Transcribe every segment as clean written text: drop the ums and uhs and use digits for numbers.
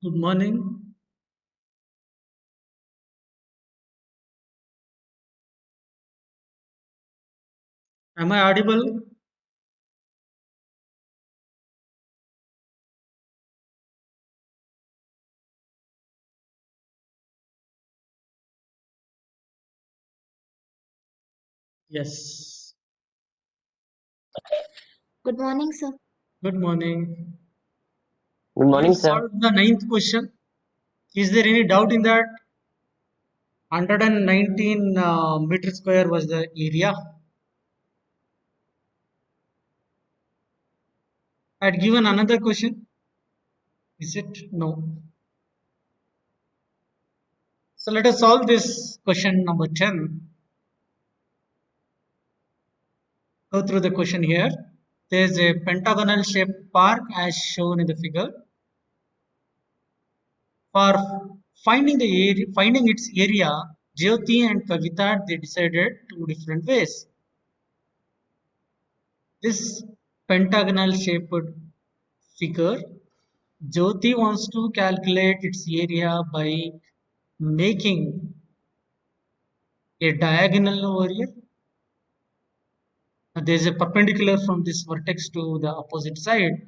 Good morning. Am I audible? Yes. Good morning, sir. Good morning. Good We'll morning, sir. solve the ninth question. Is there any doubt in that? 119 meter square was the area. I'd given another question. Is it? No. So let us solve this question number 10. Go through the question here. There's a pentagonal shaped park as shown in the figure. For finding its area, Jyoti and Kavita they decided two different ways. This pentagonal shaped figure, Jyoti wants to calculate its area by making a diagonal over here. There is a perpendicular from this vertex to the opposite side.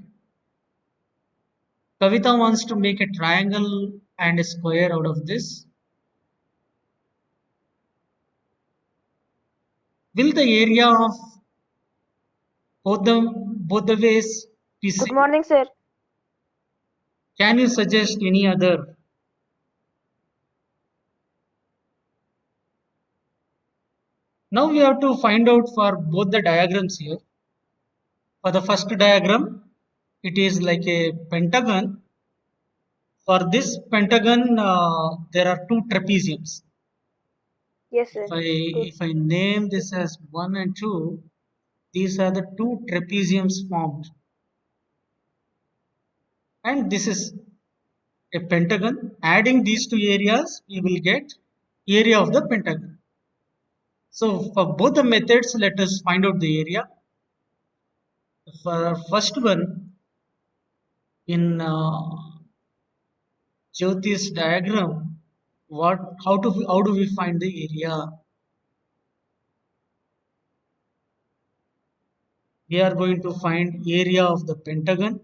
Kavita wants to make a triangle and a square out of this. Will the area of both the ways be Good same? morning, sir. Can you suggest any other? Now we have to find out for both the diagrams here. For the first diagram, it is like a pentagon. For this pentagon, there are two trapeziums. Yes, If sir. I Good. if I name this as 1 and 2, these are the two trapeziums formed, and this is a pentagon. Adding these two areas, we will get area of the pentagon. So for both the methods, let us find out the area. For first one, in Jyoti's diagram, how do we find the area? We are going to find area of the pentagon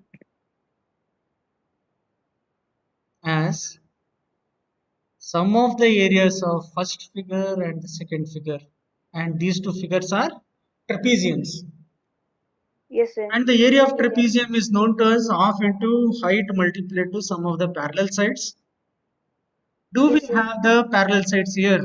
as sum of the areas of first figure and the second figure, and these two figures are trapeziums. Yes, sir. And the area of trapezium is known to as half into height multiplied to sum of the parallel sides. Do we Yes, sir. have the parallel sides here?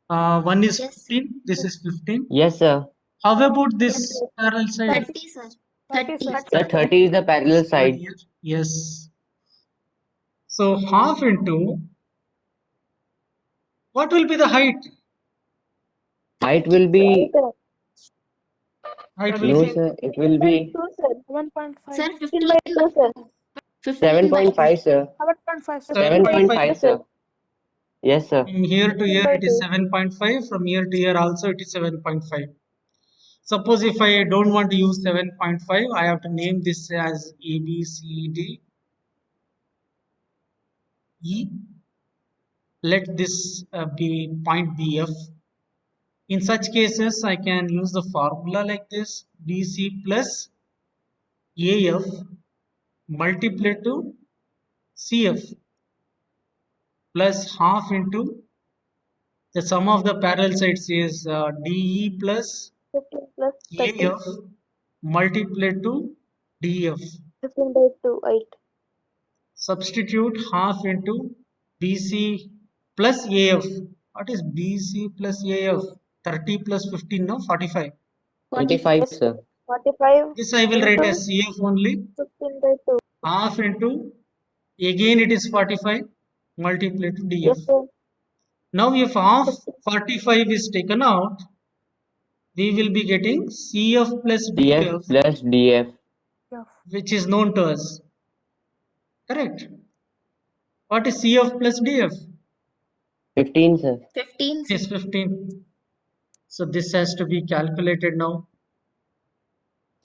One is Yes, 15, this is 15. Yes, sir. How about yes, this parallel side? 30, sir. 30, 30. sir. Sir, 30 is the parallel This one side. here. Yes. So half into what will be the height? Height 50. will Yes, be, sir. Height will no, be 15 sir, it will 15 by be 2, sir. 7.5. Sir, 15 by 2, sir. 15 by 7.5, sir. 7.5, sir. 15 by 2. 7.5. 7.5, Yes, sir. sir. Yes, sir. From here to 15 here by it is 2. 7.5. From here to here also it is 7.5. Suppose if I don't want to use 7.5, I have to name this as A, B, C, D, E. Let this be point BF. In such cases, I can use the formula like this: BC plus AF multiplied to CF plus half into the sum of the parallel sides is DE plus 15 plus 30. AF multiplied to DF. 15 by 2, 8. Substitute half into BC plus AF. What is BC plus AF? 30 plus 15, no? 45. 45, 45. Yes, sir. sir. 45 This I will write into as CF only. 15 by 2. Half into, again it is 45, multiplied to DF. Yes, sir. Now if half 15. 45 is taken out, we will be getting CF plus CF DF, plus DF. Yeah. which is known to us. Correct. What is CF plus DF? 15, sir. 15, It sir. is 15. So this has to be calculated now.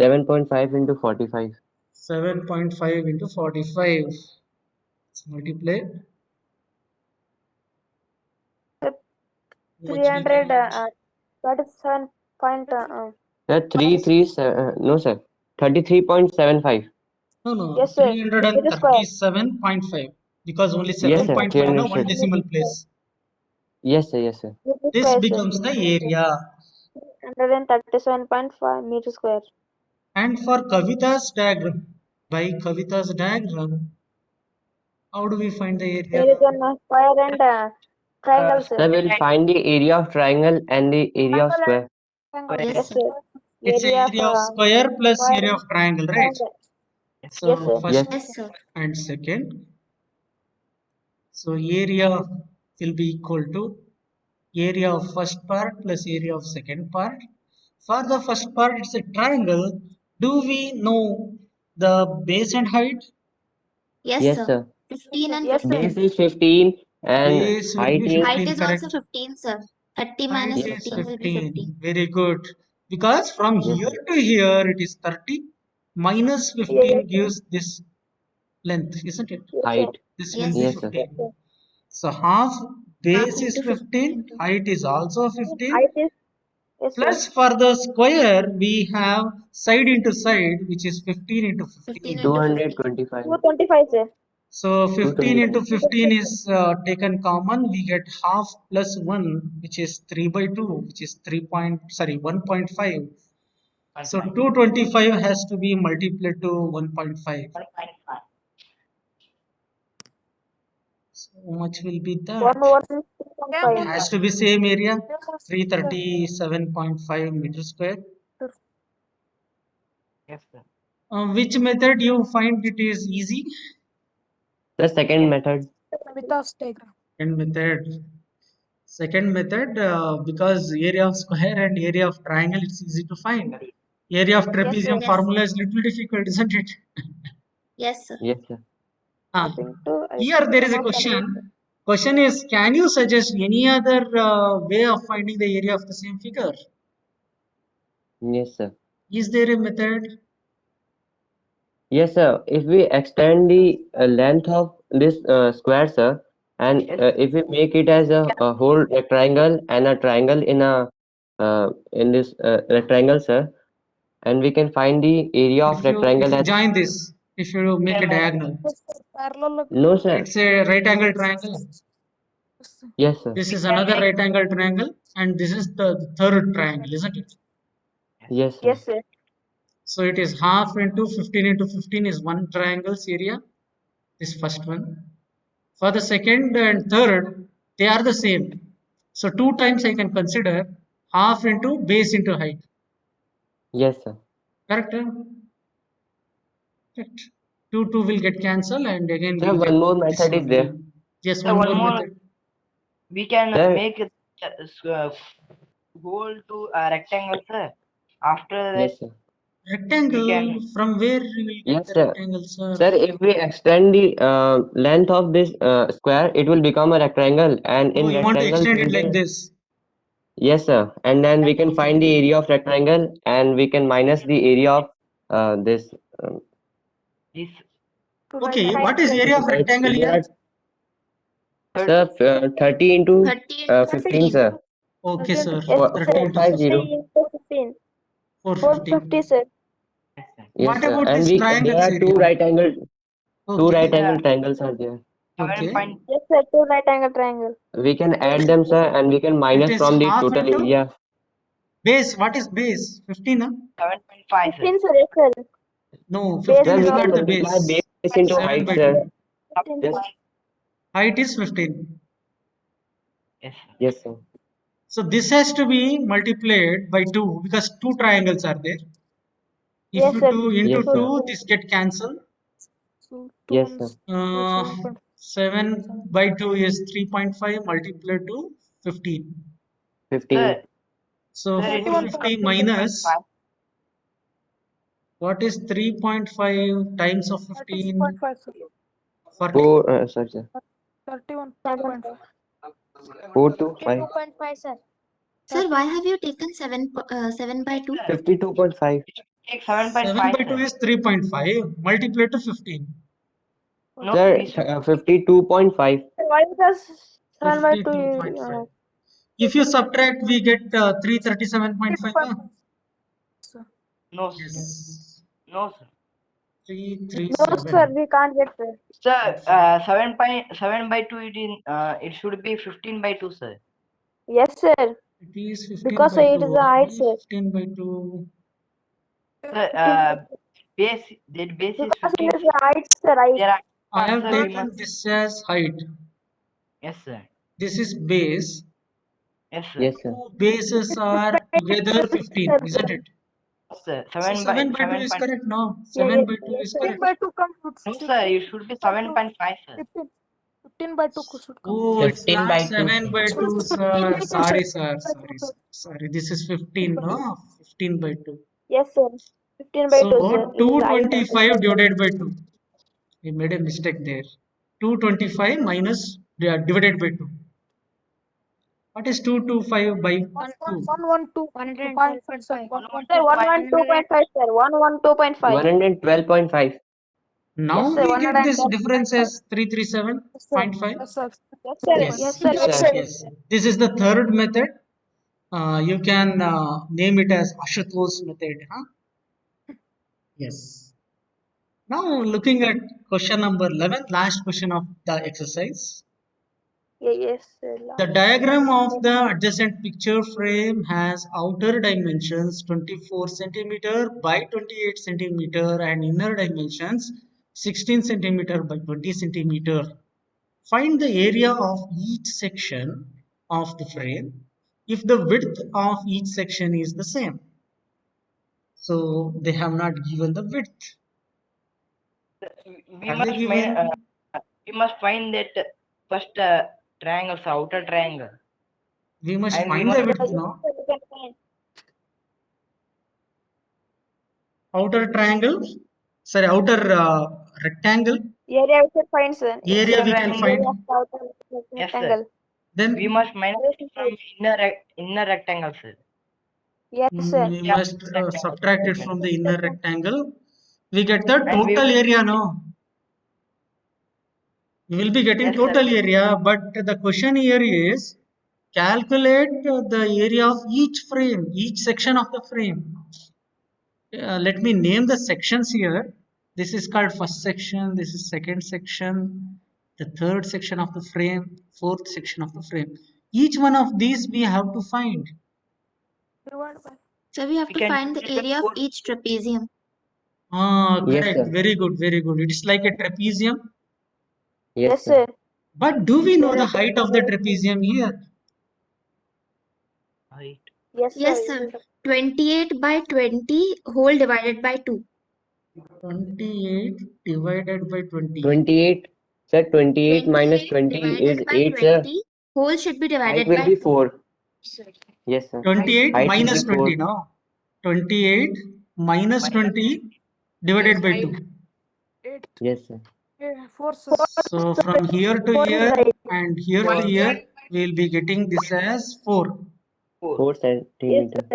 7.5 into 45. 7.5 into 45. Multiply. Sir, How much we 300, got? 37 point, Sir, no, sir. 33.75. No, yes, sir. Meter square. 337.5 because only Yes, sir. 7.5 now, one 300. decimal place. Yes, sir. Yes, sir. Meter This square, sir. becomes the area. 137.5 meter square. And for Kavita's diagram, by Kavita's diagram, how do we find the area? There is one square and triangle, sir. Sir, we'll find the area of triangle and the area of square. Yes, Yes, sir. sir. It's Area area of of square plus square area and of triangle, right? triangle. So Yes, sir. first Yes, sir. and second. So area will be equal to area of first part plus area of second part. For the first part, it's a triangle. Do we know the base and height? Yes, Yes, sir. sir. 15 and Yes, sir. 15. Base is 15 and Base will height be is Height 15, is also correct? 15, sir. 30 Height minus yes, is 15 sir. will be 15. 15. Very good. Because from Yes, here sir. to here, it is 30. Minus Yes, 15 sir. gives this length, isn't it? Yes, sir. Height. This will Yes, be sir. Yes, sir. 15. So half Half base is into 15 15, into height is also 15. Height is, yes, sir. Plus for the square, we have side into side, which is 15 into 15 15. into 15. 225. 225, sir. So 15 into 225. 15 is taken common. We get half plus 1, which is 3 by 2, which is 1.5. So 225 has to be multiplied to 1.5. So how much will be that? 1 is It 3.5. has to be same area, 337.5 meter square. Which method you find it is easy? The second method. Second method. Second method, because area of square and area of triangle, it's easy to find. Area of Yes, trapezium sir. Yes. formula is little difficult, isn't it? Yes, sir. Yes, sir. Ah, Half into here there is a half question. into- Question is, can you suggest any other way of finding the area of the same figure? Yes, sir. Is there a method? Yes, sir. If we extend the length of this square, sir, and if we make it as a whole rectangle and a triangle in this rectangle, sir, and we can find the area of If you rectangle as join this, if you make a diagonal, no, sir. it's a right angle triangle. Yes, sir. This is another right angle triangle, and this is the third triangle, isn't it? Yes, sir. Yes, sir. So it is half into 15 is one triangle's area. This first one. For the second and third, they are the same. So two times I can consider half into base into height. Yes, sir. Correct? Correct. 2 will get cancelled and again Sir, we'll get one more this method is only. there. Yes, Sir, one one more more. method. We can Sir. make it whole to a rectangle, sir. After that, Yes, sir. Rectangle, can- from where we will get Yes, the sir. rectangle, sir? Sir, if we extend the length of this square, it will become a rectangle, and Oh, in you want to rectangle, extend there it is like a this. yes, sir. And then we can find the area of rectangle, and we can minus the area of this. Um, this Okay, what is area of rectangle there here? are, sir, 30 into 30 into 15, 15. sir. Okay, sir. Yes, Four- sir. 30 into 450. 50 into 15. 450. 450, sir. Yes, What sir. about And this there triangle's are two area? right angle Okay, triangles are there. okay. Yes, sir. 2 right angle triangle. We can add them, sir, and we can It minus is from the half total into area. base. What is base? 15, huh? 7.5, sir. 15, sir. Yes, sir. No, Base 15 Sir, is is we can not the also multiply base. base into 7 height, by sir. 2. 15, Yes, sir. Height is 15. Yes, sir. yes, sir. So this has to be multiplied by 2 because two triangles are there. If Yes, you sir. do into Yes, sir. 2, this get cancelled. Yes, sir. 7 by 2 is 3.5 multiplied to 15. 15. Sir, So sir, it will 450 become minus 3.5. what is 3.5 times of 15? 40. 4, sorry, sir. 7. 4 to 5. 2.5, sir. Sir, why have you taken 7 by 2? 52.5. Take 7 7.5, by 2 sir. is 3.5 multiplied to 15. No, Sir, we should 52.5. Why does 7 by 2 52.5. If you subtract, we get 337.5. sir. no, sir. Yes. No, sir. No, sir, 337.5. we can't get sir. Sir, 7 by 2 it should be 15 by 2, sir. Yes, sir. It is 15 Because by it 2 is the height, only. sir. 15 by 2. Sir, base that base is Because 15. it is the height, sir. Height. There are I have sir, we taken must. this as height. Yes, sir. This is base. Yes, sir. Yes, sir. Two bases are together 15, isn't it? Yes, sir. So 7 by 7 by 2 is 7. correct, no? Yeah, 7 by 2 yes, is sir. 15 correct. by 2 comes No, sir. It should be 7.5, sir. 15 by 2 should come. Oh, it's 15 not by 2. 7 by 2, sir. Sorry, sir. Sorry. This is 15, no? 15 by 2. Yes, sir. 15 by 2, So sir. It is the height of the 225 divided by 2. We made a mistake there. 225 minus divided by 2. What is 225 by 2? 112. 112.5. Sir, 112.5. 112.5, sir. 112.5. 112.5. Now Yes, sir. we get this 112.5. difference as 337.5. Yes, sir. Yes, sir. Yes, sir. Yes. This is the third method. You can name it as Ashutosh method. Huh? Yes. Now looking at question number 11, last question of the exercise. Yeah, yes, sir. The diagram of the adjacent picture frame has outer dimensions 24 centimeter by 28 centimeter and inner dimensions 16 centimeter by 20 centimeter. Find the area of each section of the frame if the width of each section is the same. So they have not given the width. We Have they must find. given? We must find that first triangle, so outer triangle, We must and we find must. the width now. Outer triangle, sorry, outer rectangle. Area we should find, sir. Area we can Triangle. find. Area of the outer Yes, sir. rectangle. Then We must minus it from inner rectangle, sir. Yes, sir. we Yeah, must rectangle. subtract it from the inner rectangle. We get the And we total area now. We will be getting Yes, sir. total area, but the question here is calculate the area of each frame, each section of the frame. Let me name the sections here. This is called first section, this is second section, the third section of the frame, fourth section of the frame. Each one of these we have to find. So we have We to can find the divide area of four. each trapezium. Yes, Correct. sir. Very good, very good. It is like a trapezium. Yes, Yes, sir. sir. But do we know the height of the trapezium here? Height. Yes, Yes, sir. sir. 28 by 20 whole divided by 2. 28 divided by 20. 28. Sir, 28 minus 28 20 is divided by 8, sir. 20 whole should be Height divided will by be 2. 4. Yes, sir. 28 Height will minus be 4. 20 now. 28 minus 20 divided by 2. Yes, sir. 4, sir. So from here to 4 is here right. and here to here, we will be getting this as 4. 4 Yes, centimeter.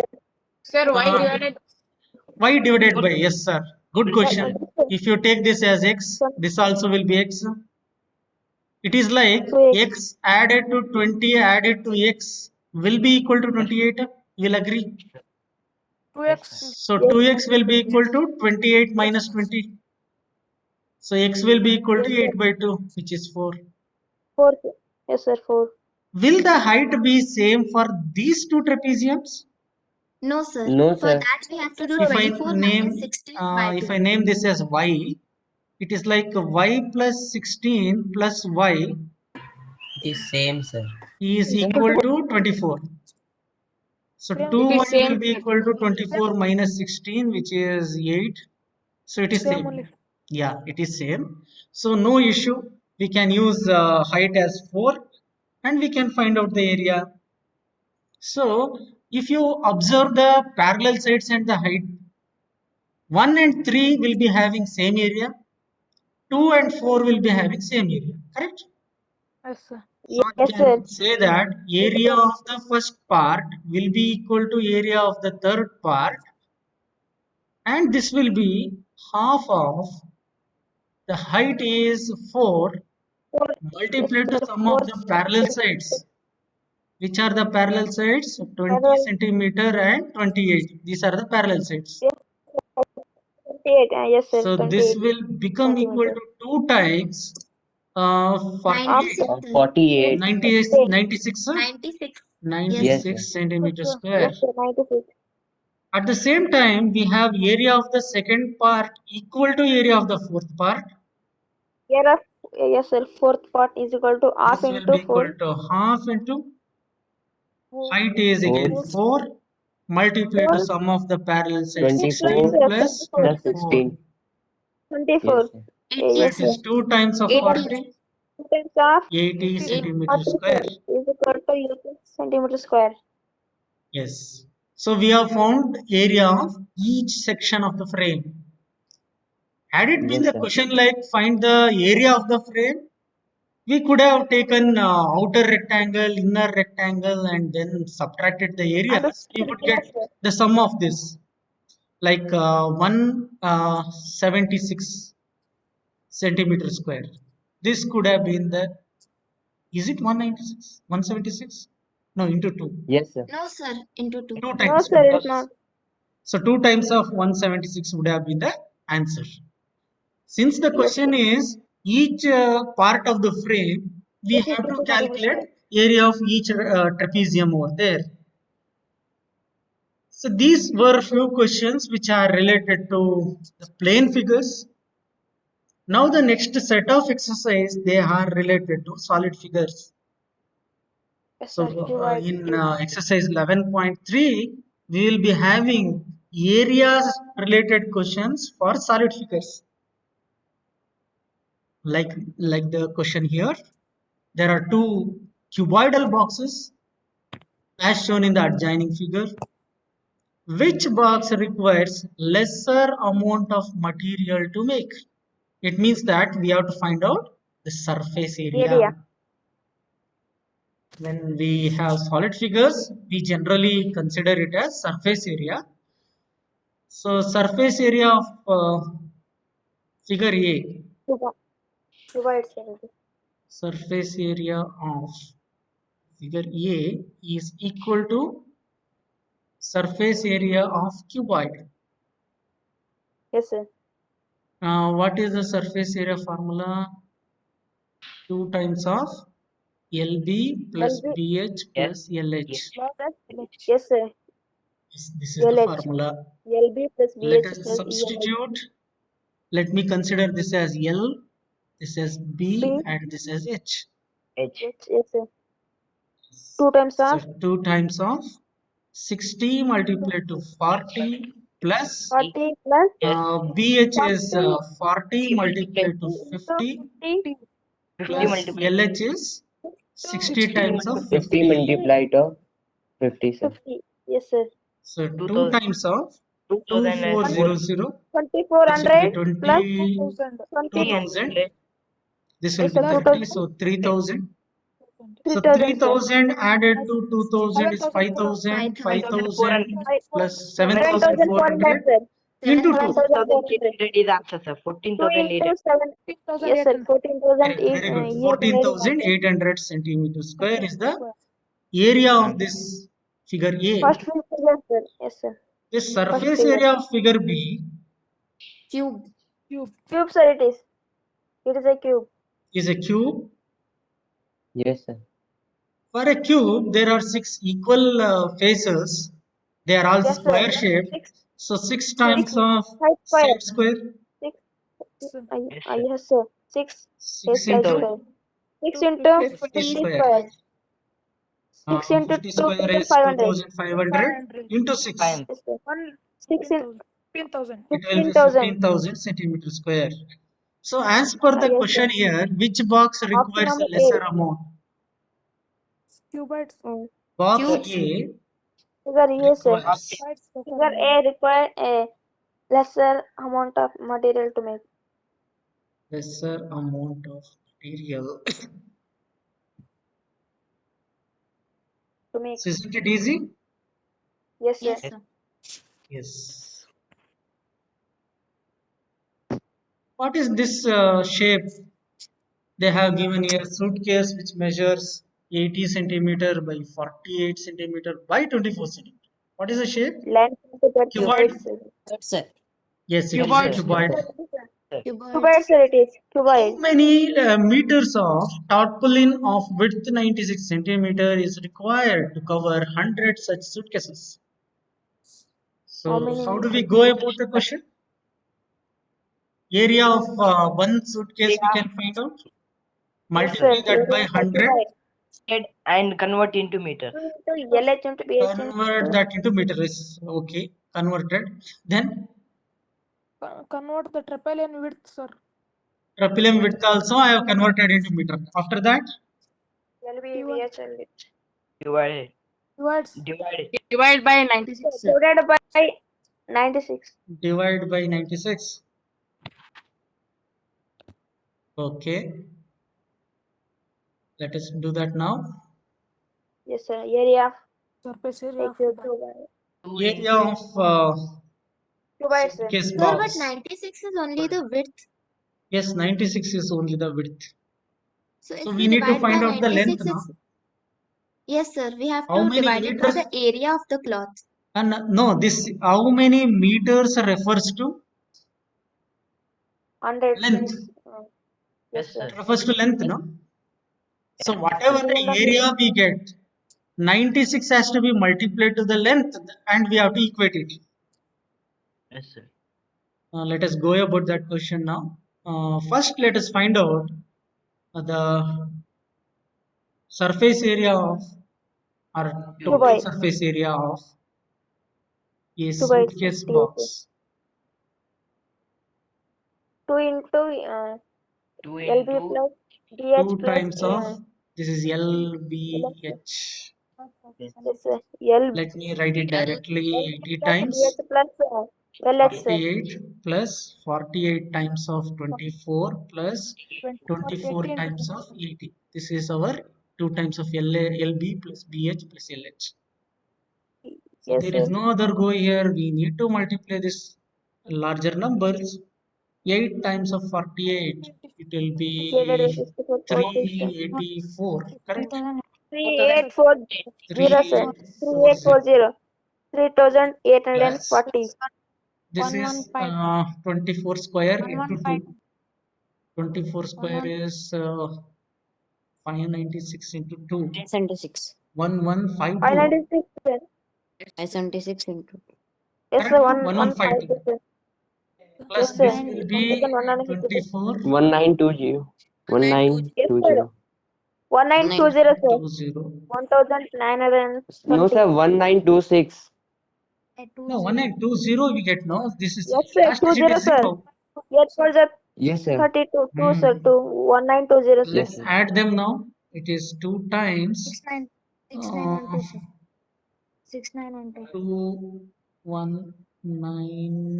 sir. Y divided by, yes sir. Good question. Sir. If you take this as x, this also will be x. It is like So, x added to 20 added to x will be equal to 28. You will agree. So yes, 2x will be equal to 28 minus 20. So x will be equal to 8 by 2, which is 4. 4, sir. Yes, sir. 4. Will the height be same for these two trapeziums? No, sir. No, For sir. that we have to do If I 24 minus name 16 by 2. if I name this as y, it is like y plus 16 plus y It is same, sir. is equal to 24. So 2y will be equal to 24 minus 16, which is 8. So it is same. Yeah, it is same. So no issue. We can use height as 4 and we can find out the area. So if you observe the parallel sides and the height, 1 and 3 will be having same area, 2 and 4 will be having same area, correct? Yes, sir. So I Yes, sir. can say that area of the first part will be equal to area of the third part, and this will be half of The height is 4 4. multiplied to sir, sum of the 4. parallel sides. Which are the parallel sides? 20 Parallel. centimeter and 28. These are the parallel sides. Yes, 28. Yes, sir. So 28. this will become equal centimeter. to 2 times 48. 96. 48. 96, 96. Yes, sir. 96 centimeter Yes, sir. square. Yes, sir. 96. At the same time, we have area of the second part equal to area of the fourth part. Here of yes, sir. Fourth part is equal to half This will into be equal 4. to half into 4. height is again 4, 4 multiplied to 4. sum of the parallel sides 24 16 plus 24. plus 24. 16. 24. Yes, sir. So 80. it is 2 times of 80. 40, 2 times of 80 centimeter 40 square. is equal to 80 centimeter square. Yes. So we have found area of each section of the frame. Had it been Yes, the sir. question like find the area of the frame, we could have taken outer rectangle, inner rectangle, and then subtracted the areas. We would get Yes, sir. the sum of this, like 176 centimeter square. This could have been the, is it 196? 176? No, into 2. Yes, sir. No, sir. Into 2. 2 No, times. sir, it's Because, not. so 2 times of 176 would have been the answer. Since the Yes, question sir. is each part of the frame, we 80 have to centimeter calculate square. area of each trapezium over there. So these were few questions which are related to the plane figures. Now the next set of exercise, they are related to solid figures. Yes, So sir. Cuboid. in exercise 11.3, we will be having areas related questions for solid figures. Like the question here, there are two cuboidal boxes as shown in the adjoining figure. Which box requires lesser amount of material to make? It means that we have to find out the surface area. Area. When we have solid figures, we generally consider it as surface area. So surface area of figure A, Cuboid, sir. surface area of figure A is equal to surface area of cuboid. Yes, sir. What is the surface area formula? 2 times of LB plus LB BH Yes. plus LH. Yes, sir. This is the LH. formula. LB plus Let BH us plus ELH. substitute. Let me consider this as L, this as B, B. and this as H. H. Yes, sir. 2 times So of 2 times of 60 multiplied to 40 plus 40 plus BH is 40 40 multiplied to into 50 50 50 plus multiplied LH is 60 60 times of 50 50. multiplied to 50, sir. 50. Yes, sir. So 2 2000 times of 2400 2400. 2400 This will be plus 20. 2000. This will Yes, be sir. 30. 2000. So 3000. So 3000, sir. 3000 added to 2000 is 5000. 5000 plus 7400, 7400 sir. into 2. 7800. 14,800 is the answer, sir. 2 into 14,800. 7. Yes, sir. Correct. Very good. 14,800. 14,800 centimeter square is the area of this figure A. First figure, sir. Yes, sir. This First surface figure. area of figure B Cube. Cube, sir, it is. It is a cube. is a cube. Yes, sir. For a cube, there are 6 equal faces. They are all Yes, sir. square shaped. 6 So 6 times of side square. side square, 6. Yes, sir. Yes, sir. 6 6 side into square. 6 into 50 50 square. square. 6 into 50 square is 2500. 2500 into 6. Fine. Yes, sir. 6 in It will be 15,000. 15,000 centimeter square. So as per the Yes, question sir. here, which box Option requires number lesser A. amount? Mm. Box Cubes. A Figure yes, sir. requires Figure A require a lesser amount of material to make. lesser amount of material. To make. So isn't it easy? Yes, sir. Yes, sir. Yes. What is this shape? They have given here suitcase which measures 80 centimeter by 48 centimeter by 24 centimeter. What is the shape? Length into the Cuboid? cuboid, sir. Sir. Yes, it is Yes, a sir. cuboid. Cuboid, Cuboids. sir, it is. How Cuboid. many meters of tarpaulin of width 96 centimeter is required to cover 100 such suitcases? How So many how do we meters? go about the question? Area of one suitcase we Area can find out. Yes, sir. Multiply that by Area of the 100. cuboid. and convert into meter. 2 into LH into BH Convert into that into meter is okay. Converted. Then Convert the tropylian width, sir. tropylium width also I have converted into meter. After that, LB, T1 BH, LH. Divided. divides Divided. Divide by 96, sir. Divided by 96. divide by 96. Okay. Let us do that now. Yes, sir. Area. surface area of Equal the to 2 Area into of cuboid, sir. suitcase Sir, but box. 96 is only the width. Yes, 96 is only the width. So So if we we need to divide by find out the length 96, now. yes, sir, we have How to many divide it by meters? the area of the cloth. And no, this how many meters refers to 100. length. Yes, yes, sir. It refers to length, no? So Yes, whatever Three and the a half. area we get, 96 has to be multiplied to the length and we have to equate it. yes, sir. Let us go about that question now. First, let us find out the surface area of or total Cuboid. surface area of a Cuboid, sir. suitcase TOC. box. 2 into 2 LB into plus BH 2 plus times of this is LH. LBH. Yes, sir. L Let me write it directly LB 80 plus times. BH plus LH, sir. 48 plus 48 times of 24 plus 24 80 into times of 80. This is our 2 times of LB plus BH plus LH. So Yes, there sir. is no other go here. We need to multiply this larger numbers. 8 times of 48. It will Shaded with be 64 position. 384. Correct? 3840, sir. 3840. 3840. Plus 3840. this is 24 square into 2. 24 square is 596 into 2. 76. 1152. 596, sir. 76 into Yes, sir. Correct? No? 1152, 1152. sir. Plus Yes, sir. this will 1152. be 24 1920. 1920. Yes, sir. 19. 1920, sir. 20. No, 1930. sir, 1926. No, 1820 we get no. This is Yes, sir. last digit 20, is sir. 0. Yes, for the Yes, sir. 32, 2, sir. Hmm. 2, 1920, sir. Yes, Let's sir. add them now. It is 2 times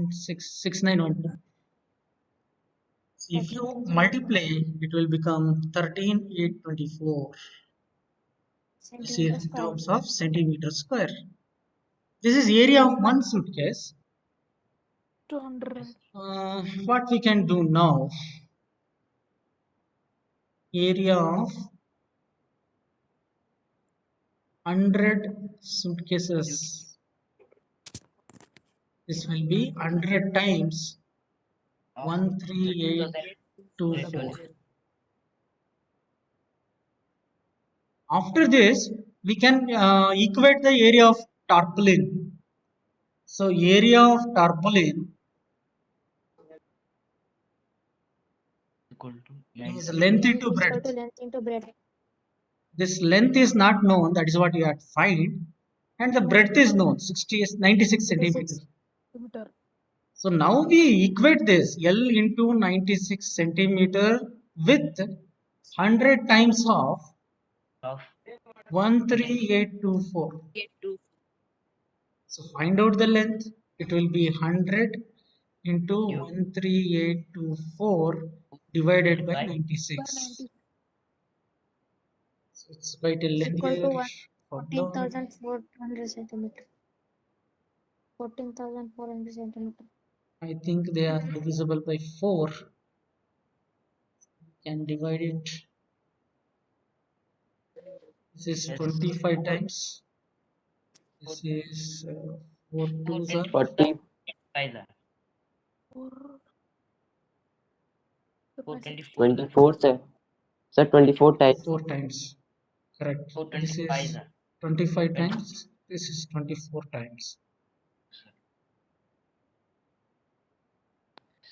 2196691. If you multiply, it will become 13824. This is in terms of centimeter square. This is area of one suitcase. 200. What we can do now? Area of 100 suitcases. This will be 100 times 13824. After this, we can equate the area of tarpaulin. So area of tarpaulin Equal to is 90. length into breadth. This length is not known, that is what you have to find. And the breadth is known, 96 centimeters. Meter. So now we equate this L into 96 centimeter with 100 times of Of 13824. So find out the length. It will be 100 into cube 13824 divided by by 96. So it's quite a lengthier formula. 14,400 centimeter. I think they are divisible by 4. Can divide it. This is Yes. 25 times. This is 4 twos are 40, 5 Four. 424 24, sir. Sir, 24 times. 4 times. Correct. This 425 is 25 times. This is 24 times.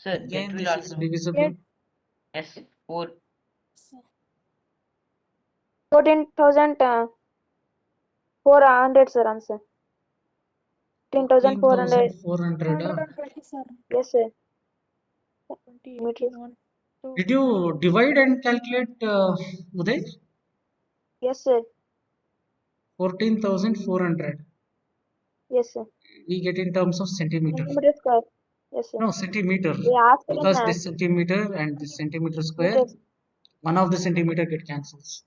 Sir, that Again, will this is also divisible. yes 4 14,400, sir, answer. 14,400. 14,400. 120, sir. Yes, sir. 20, Meters. 18, 1, 2. Did you divide and calculate, Uday? Yes, sir. 14,400. Yes, sir. We get in terms of centimeter. Centimeter square. Yes, sir. No, centimeter. We asked in Because this centimeter and this centimeter square, meters. one of the centimeter get cancels.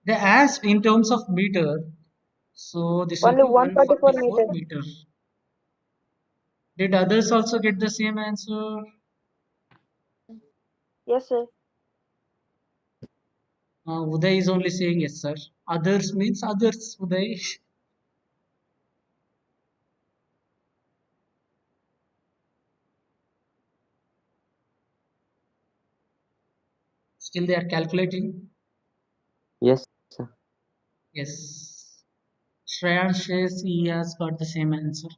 They asked in terms of meter, so this will Only be 144 144 meters. meter. Did others also get the same answer? Yes, sir. Uday is only saying yes, sir. Others means others, Uday. Still they are calculating. Yes, sir. Yes. Shreyan says he has got the same answer.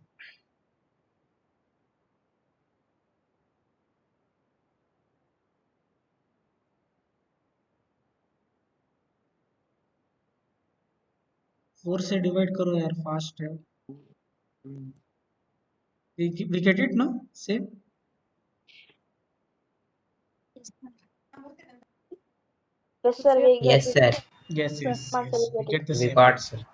Four से divide करो यार fast है. We get it, no? Same. Yes, sir. We get Yes, it. sir. Yes, Sir. yes, Answer, yes. we We get get the We same got, answer. sir.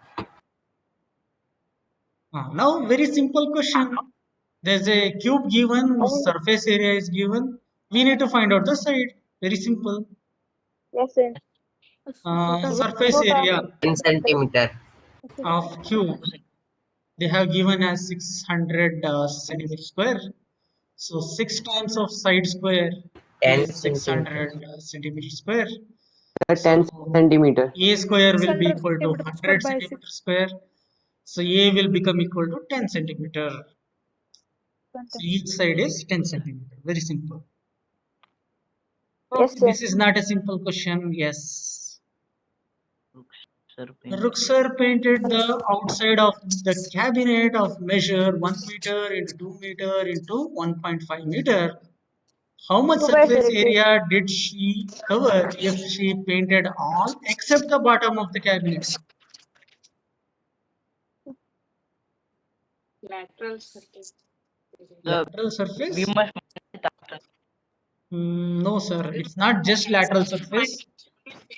Now, very simple question. There's a cube given, whose Oh. surface area is given. We need to find out the side. Very simple. Yes, sir. Surface area 10 centimeter. of cube they have given as 600 centimeter square. So 6 times of side square 10 is centimeter. 600 centimeter square. Sir, 10 So centimeter. A square will be 600 equal to centimeter square 100 by centimeter square. So A will become equal to 10 centimeter. So each side is 10 centimeter. Very simple. Yes, Probably sir. this is not a simple question. Yes. sir Rook sir painted the outside of the cabinet of measure 1 meter into 2 meter into 1.5 meter. How much Two by surface sir, it is. area did she cover if she painted all except the bottom of the cabinet? Lateral surface. Lateral we surface? must minus it after. No, sir. It's not just lateral surface.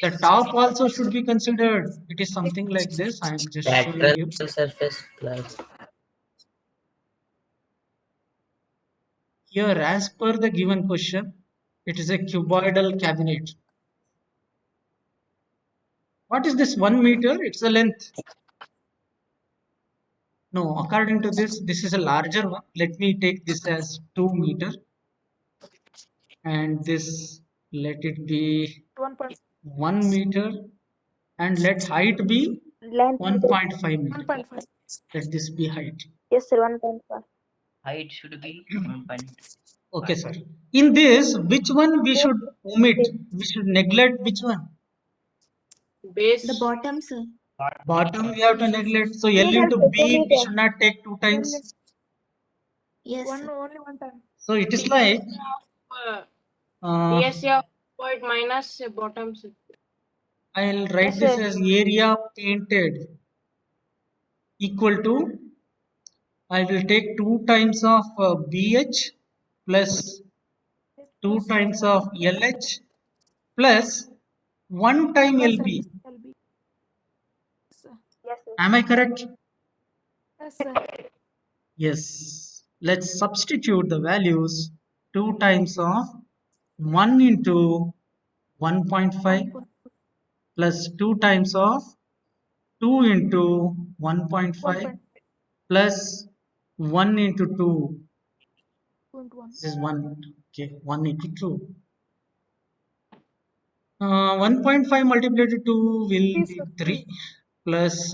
The top also should be considered. It is something like this. I am just showing Lateral you. surface plus. Here, as per the given question, it is a cuboidal cabinet. What is this 1 meter? It's the length. No, according to this, this is a larger one. Let me take this as 2 meter. And this, let it be 1 meter. And let height be Length. 1.5 meter. 1.5. Let this be height. Yes, sir. 1.5. Height should be 1.5. Okay, sir. In this, which one we should omit? We should neglect which one? Base. The bottom, sir. Bottom we have to neglect. So L Meter, into sir, 2 B we meter. should not take 2 times. Yes, sir. Only one time. So it is like DSA of void minus bottom. I'll write Yes, this sir. as area painted equal to, I will take 2 times of BH plus 2 times of LH plus 1 time Plus LB. LB. Sir. Yes, sir. Am I correct? Yes, sir. Yes. Let's substitute the values. 2 times of 1 into 1.5 plus 2 times of 2 into 1.5 1.1. plus 1 into 2. 1. This is 1. Okay, 1 into 2. 1.5 multiplied to 2 will Three, be sir. 3 plus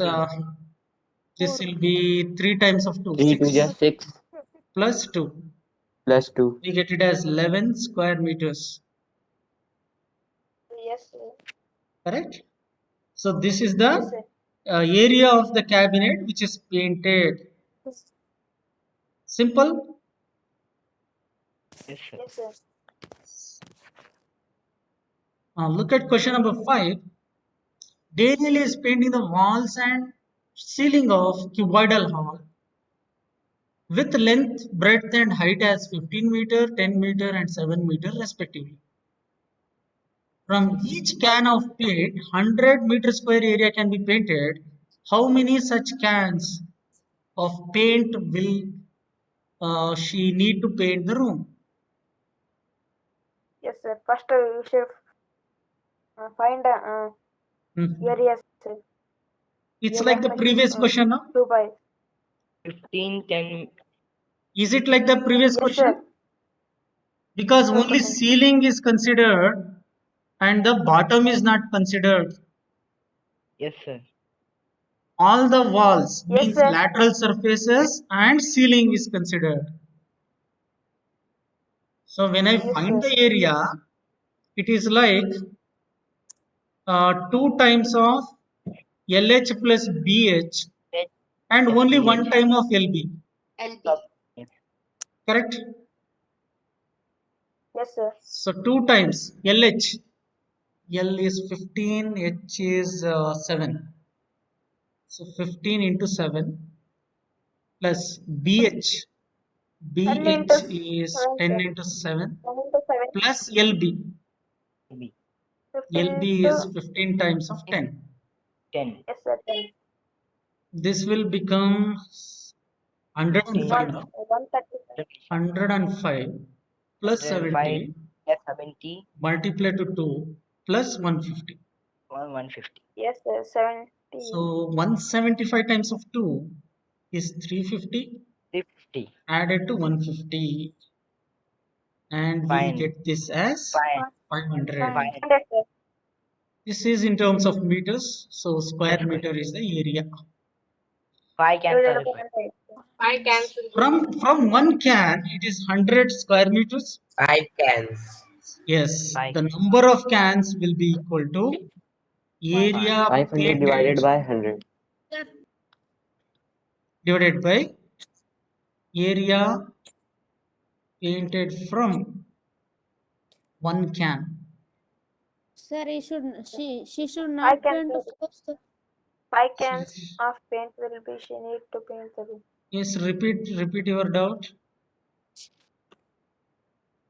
this will be 3 times of 2, 3 to 6 just 6 plus 2. plus 2. We get it as 11 square meters. Yes, sir. Correct? So this is Yes, the sir. area of the cabinet which is painted. Simple. Yes, sir. Yes, sir. Look at question number 5. Daniel is painting the walls and ceiling of cuboidal hall with length, breadth and height as 15 meter, 10 meter and 7 meter respectively. From each can of paint, 100 meter square area can be painted. How many such cans of paint will she need to paint the room? Yes, sir. First, you should find Mhm. area, sir. It's Area like the for previous question, no? 2 by. 15, 10. Is it like the previous Yes, question? sir. Because No only question. ceiling is considered and the bottom is not considered. Yes, sir. All the walls Yes, means sir. lateral surfaces and ceiling is considered. So when I Yes, find sir. the area, it is like 2 times of LH plus BH H and plus only BH. 1 time of LB. LB. Yes. Correct? Yes, sir. So 2 times LH. L is 15, H is 7. So 15 into 7 plus BH. 10 into BH is 7, 10 sir. into 7 10 into 7. plus LB. B. 15 LB into is 15 times of 10. 10. yes, sir. 10. This will become 105 now. 135. 105 plus 105 70 plus 70, multiply to 2 plus 150. 150. Yes, sir. 70. So 175 times of 2 is 350 350. added to 150 and we Fine. get this as 500. 500, sir. This is in terms of meters. So square Yes, meter is the area. 5 cans Divided are by required. 100. 5 cans will be From one can, it is 100 square meters. 5 cans. Yes, 5. the number of cans will be equal to area 500 divided painted by 100. divided by area painted from one can. Sir, she should 5 not cans, paint the floor, sir. 5 cans of paint will be she need to paint the room. Yes, repeat your doubt.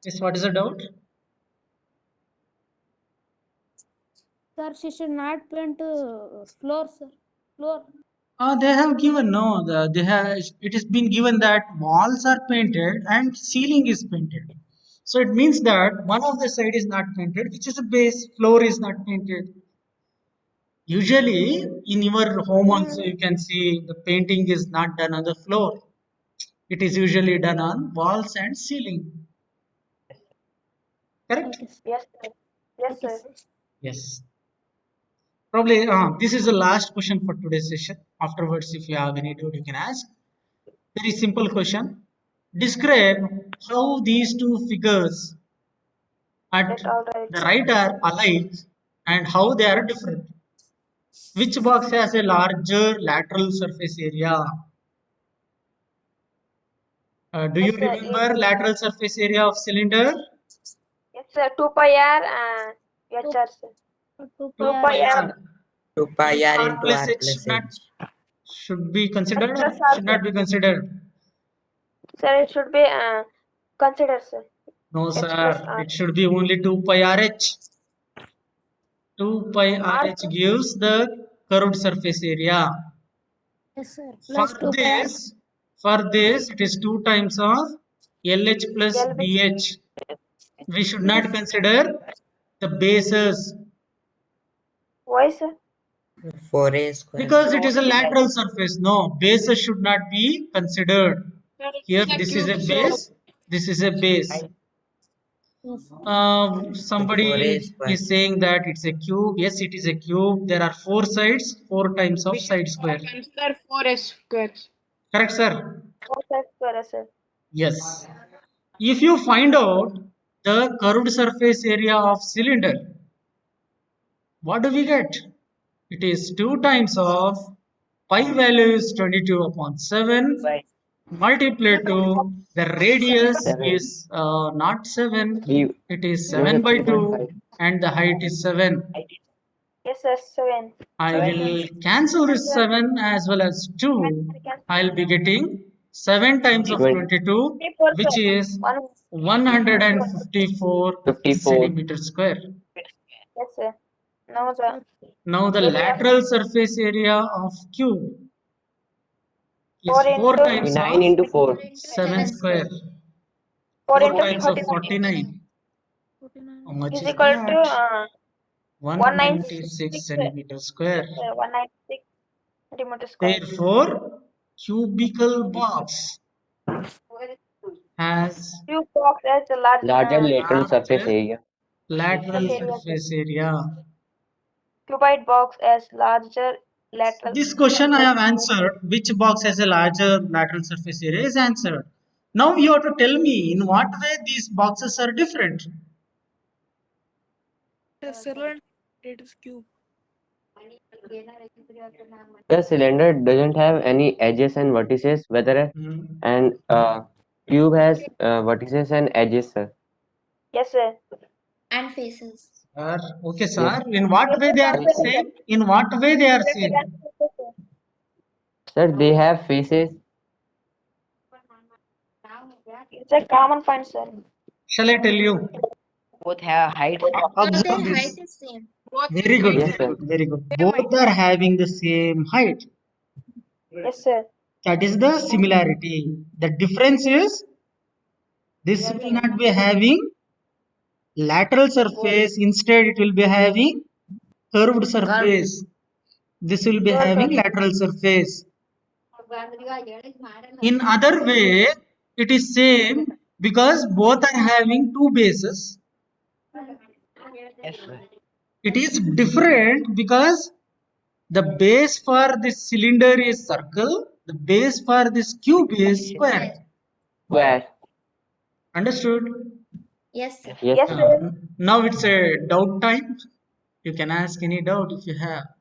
Yes, what is the doubt? Sir, she should not paint floor, sir. Floor. They have given no. They have. It has been given that walls are painted and ceiling is painted. So it means that one of the side is not painted, which is the base. Floor is not painted. Usually, in your home also, you can see the painting is not done on the floor. It is usually done on walls and ceiling. Correct? Okay, sir. Yes, sir. Yes, Okay, sir. sir. Yes. Probably this is the last question for today's session. Afterwards, if you have any doubt, you can ask. Very simple question. Describe how these two figures at That all right. the right are alike and how they are different. Which box has a larger lateral surface area? Do you Yes, sir. remember lateral surface area of cylinder? Yes, sir. 2 pi r and HR, sir. 2 2 pi pi Pi r. r. 2 pi Is r r into plus r h plus h. should be considered or Plus r, should sir. not be considered? Sir, it should be considered, sir. No, H plus sir. r. It should be only 2 pi rh. 2 pi R, rh sir. gives the curved surface area. Yes, sir. For Plus 2 pi r. this, it is 2 times of LH plus LB. BH. We should not Yes. consider the bases Why, sir? 4a square. because it is a lateral surface. No, bases should not be considered. Sir, Here, it's a this is a cube, so base. This is a base. And Yes. Somebody square. is saying that it's a cube. Yes, it is a cube. There are four sides, four times of Which side is square. consider 4s squares. Correct, sir? 4s square, sir. Yes. If you find out the curved surface area of cylinder, what do we get? It is 2 times of pi value is 22 upon 7 By multiplied to the radius 7. is not 7, Three. it is No, 7 sir, by 2 3.5. and the height is 7. Yes, sir. 7. I 7. will cancel this 7 as well as 2. I'll be getting 7 times of 22, 54, which sir. is 1. 154 54. centimeter square. Yes, sir. Now the Now the area lateral surface area of cube is 4 4 into times 9 of into 4. 7 square. 4 4 into times of 49 49. 49. How much is is equal to that? 196 196 centimeter square. 196 centimeter square. Therefore, cubical box has Cube box has a large Larger lateral surface larger area. lateral surface area. surface area. Cuboid box has larger lateral This question I surface. have answered. Which box has a larger lateral surface area is answered. Now you have to tell me in what way these boxes are different. The cylinder, it is cube. The cylinder doesn't have any edges and vertices, whether Hmm. and cube has vertices and edges, sir. Yes, sir. And faces. Sir, okay, Yes. sir. In what way they are Yes, sir. same? In what way they are Cylinder same? and faces, sir. Sir, they have faces. It's a common point, sir. Shall I tell you? both have heights. So Observe their this. height is same. Both Very same good, height. Yes, very sir. good, very good. Same height. Both are having the same height. Yes, sir. That is the similarity. The difference is this will not be having lateral surface. Instead, it will be having curved surface. This will be Curved having surface. lateral surface. In other way, it is same because both are having two bases. Yes, sir. It is different because the base for this cylinder is circle, the base for this cube is square. Square. Understood? Yes, sir. Yes, Yes, sir. sir. Now it's a doubt time. You can ask any doubt if you have.